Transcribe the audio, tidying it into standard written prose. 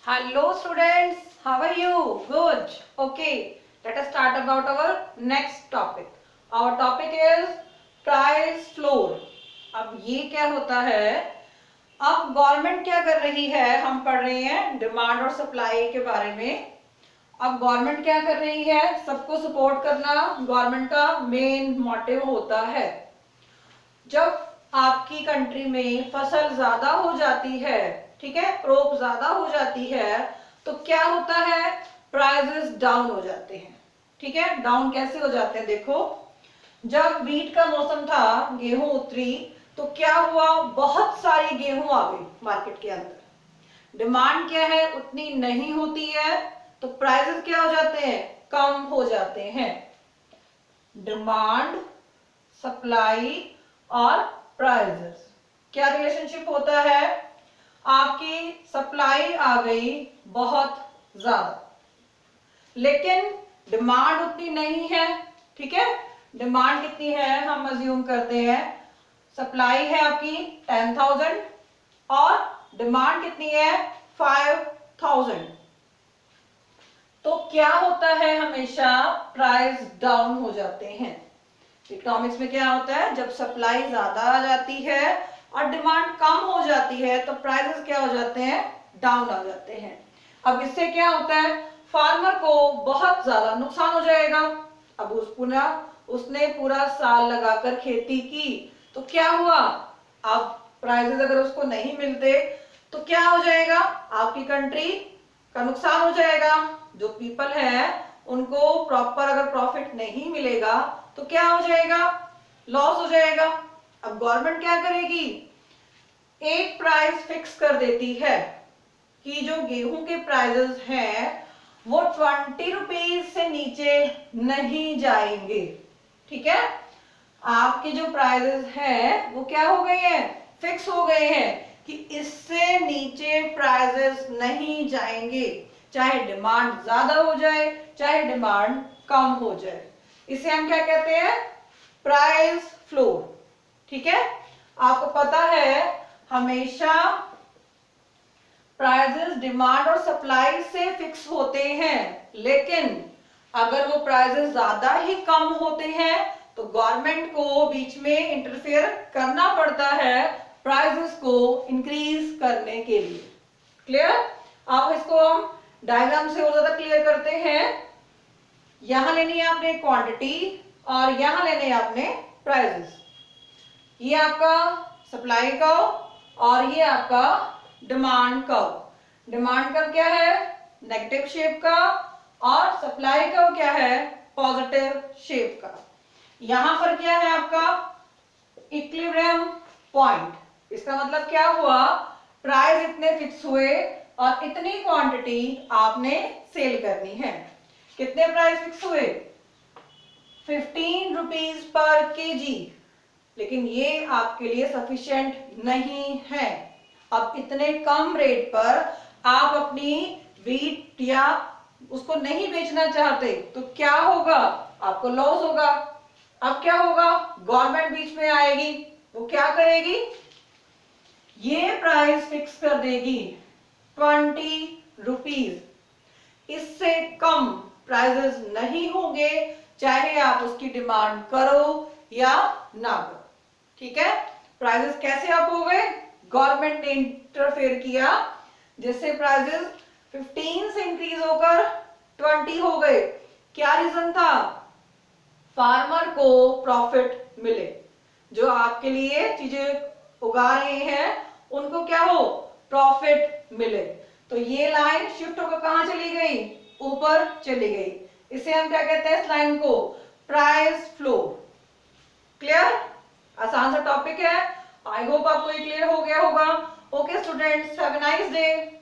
Hello students, how are you? Good. Okay, let us start about our next topic. Our topic is price floor. अब ये क्या होता है? अब government क्या कर रही है? हम पढ़ रहे हैं डिमांड और सप्लाई के बारे में। अब गवर्नमेंट क्या कर रही है? सबको सपोर्ट करना गवर्नमेंट का मेन मोटिव होता है। जब आपकी कंट्री में फसल ज्यादा हो जाती है, ठीक है, क्रॉप ज्यादा हो जाती है, तो क्या होता है? प्राइसेस डाउन हो जाते हैं। ठीक है, डाउन कैसे हो जाते हैं? देखो, जब वीट का मौसम था, गेहूं उतरी, तो क्या हुआ? बहुत सारी गेहूं आ गई मार्केट के अंदर। डिमांड क्या है? उतनी नहीं होती है, तो प्राइसेस क्या हो जाते हैं? कम हो जाते हैं। डिमांड, सप्लाई और प्राइसेस, क्या रिलेशनशिप होता है? आपकी सप्लाई आ गई बहुत ज्यादा, लेकिन डिमांड उतनी नहीं है। ठीक है, डिमांड कितनी है? हम अज्यूम करते हैं सप्लाई है आपकी 10,000 और डिमांड कितनी है? 5,000। तो क्या होता है? हमेशा प्राइस डाउन हो जाते हैं। इकोनॉमिक्स में क्या होता है? जब सप्लाई ज्यादा आ जाती है और डिमांड कम हो जाती है, तो प्राइसेस क्या हो जाते हैं? डाउन आ जाते हैं। अब इससे क्या होता है? फार्मर को बहुत ज्यादा नुकसान हो जाएगा। अब उसने पूरा साल लगाकर खेती की, तो क्या हुआ? अब प्राइसेस अगर उसको नहीं मिलते, तो क्या हो जाएगा? आपकी कंट्री का नुकसान हो जाएगा। जो पीपल है उनको प्रॉपर अगर प्रॉफिट नहीं मिलेगा, तो क्या हो जाएगा? लॉस हो जाएगा। अब गवर्नमेंट क्या करेगी? एक प्राइस फिक्स कर देती है कि जो गेहूं के प्राइसेस हैं वो 20 रुपीज से नीचे नहीं जाएंगे। ठीक है, आपके जो प्राइसेस हैं वो क्या हो गए हैं? फिक्स हो गए हैं कि इससे नीचे प्राइसेस नहीं जाएंगे, चाहे डिमांड ज्यादा हो जाए चाहे डिमांड कम हो जाए। इसे हम क्या कहते हैं? Price floor. ठीक है, आपको पता है हमेशा प्राइसेस डिमांड और सप्लाई से फिक्स होते हैं, लेकिन अगर वो प्राइसेस ज्यादा ही कम होते हैं तो गवर्नमेंट को बीच में इंटरफेयर करना पड़ता है प्राइसेस को इंक्रीज करने के लिए। क्लियर? अब इसको हम डायग्राम से और ज्यादा क्लियर करते हैं। यहां लेनी है आपने क्वांटिटी और यहां लेने हैं आपने प्राइसेस। ये आपका सप्लाई कर्व और ये आपका डिमांड कर्व। डिमांड कर्व क्या है? नेगेटिव शेप का, और सप्लाई कर्व क्या है? पॉजिटिव शेप का। यहां पर क्या है आपका? Equilibrium point. इसका मतलब क्या हुआ? प्राइस इतने फिक्स हुए और इतनी क्वांटिटी आपने सेल करनी है। कितने प्राइस फिक्स हुए? 15 रुपीज पर केजी, लेकिन ये आपके लिए सफिशिएंट नहीं है। अब इतने कम रेट पर आप अपनी वीट या उसको नहीं बेचना चाहते, तो क्या होगा? आपको लॉस होगा। अब क्या होगा? गवर्नमेंट बीच में आएगी। वो क्या करेगी? ये प्राइस फिक्स कर देगी 20 रुपीज। इससे कम प्राइसेस नहीं होंगे, चाहे आप उसकी डिमांड करो या ना करो। ठीक है, प्राइसेस कैसे अप हो गए? गवर्नमेंट ने इंटरफेयर किया, जिससे प्राइसेस 15 से इंक्रीज होकर 20 हो गए। क्या रीजन था? फार्मर को प्रॉफिट मिले। जो आपके लिए चीजें उगा रहे हैं उनको क्या हो? प्रॉफिट मिले। तो ये लाइन शिफ्ट होकर कहां चली गई? ऊपर चली गई। इसे हम क्या कहते हैं? इस लाइन को प्राइस फ्लो। क्लियर? आसान सा टॉपिक है। आई होप आपको ये क्लियर हो गया होगा। Okay students, have a nice day.